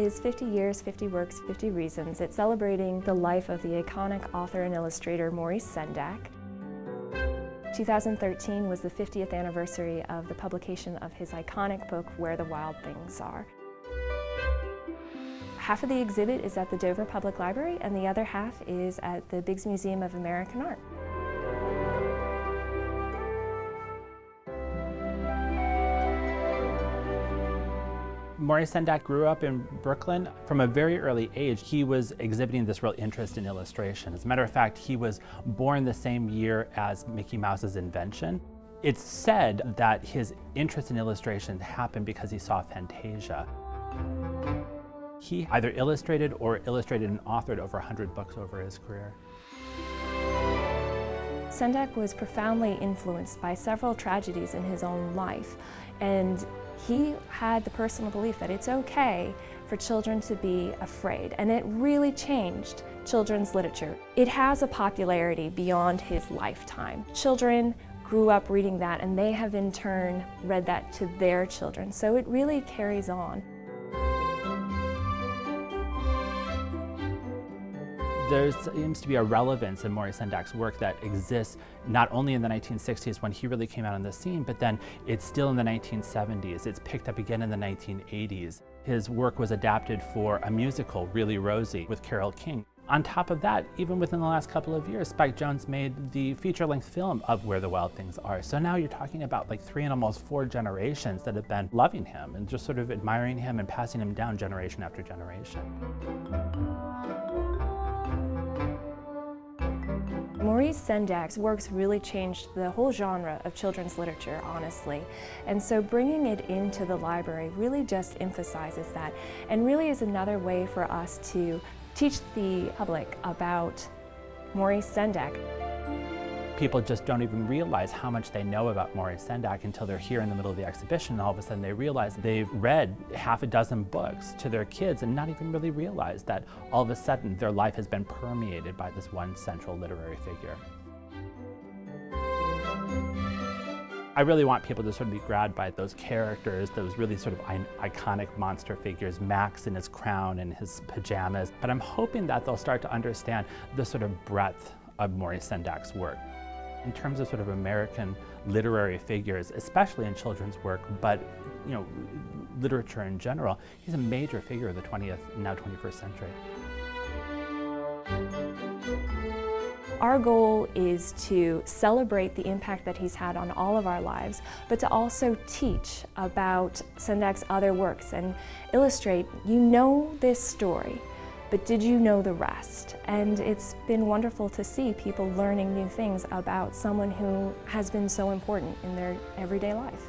is 50 Years, 50 Works, 50 Reasons. It's celebrating the life of the iconic author and illustrator Maurice Sendak. 2013 was the 50th anniversary of the publication of his iconic book, Where the Wild Things Are. Half of the exhibit is at the Dover Public Library, and the other half is at the Biggs Museum of American Art. Maurice Sendak grew up in Brooklyn. From a very early age, he was exhibiting this real interest in illustration. As a matter of fact, he was born the same year as Mickey Mouse's invention. It's said that his interest in illustration happened because he saw Fantasia. He either illustrated or illustrated and authored over 100 books over his career. Sendak was profoundly influenced by several tragedies in his own life, and he had the personal belief that it's okay for children to be afraid, and it really changed children's literature. It has a popularity beyond his lifetime. Children grew up reading that, and they have in turn read that to their children, so it really carries on. There seems to be a relevance in Maurice Sendak's work that exists not only in the 1960s when he really came out on the scene, but then it's still in the 1970s. It's picked up again in the 1980s. His work was adapted for a musical, Really Rosie, with Carole King. On top of that, even within the last couple of years, Spike Jonze made the feature-length film of Where the Wild Things Are. So now you're talking about like 3 and almost 4 generations that have been loving him and just sort of admiring him and passing him down generation after generation. Maurice Sendak's works really changed the whole genre of children's literature, honestly. And so bringing it into the library really just emphasizes that, and really is another way for us to teach the public about Maurice Sendak. People just don't even realize how much they know about Maurice Sendak until they're here in the middle of the exhibition, and all of a sudden they realize they've read half a dozen books to their kids and not even really realize that all of a sudden their life has been permeated by this one central literary figure. I really want people to sort of be grabbed by those characters, those really sort of iconic monster figures, Max in his crown and his pajamas, but I'm hoping that they'll start to understand the sort of breadth of Maurice Sendak's work. In terms of sort of American literary figures, especially in children's work, but literature in general, he's a major figure of the 20th, now 21st century. Our goal is to celebrate the impact that he's had on all of our lives, but to also teach about Sendak's other works and illustrate, you know this story, but did you know the rest? And it's been wonderful to see people learning new things about someone who has been so important in their everyday life.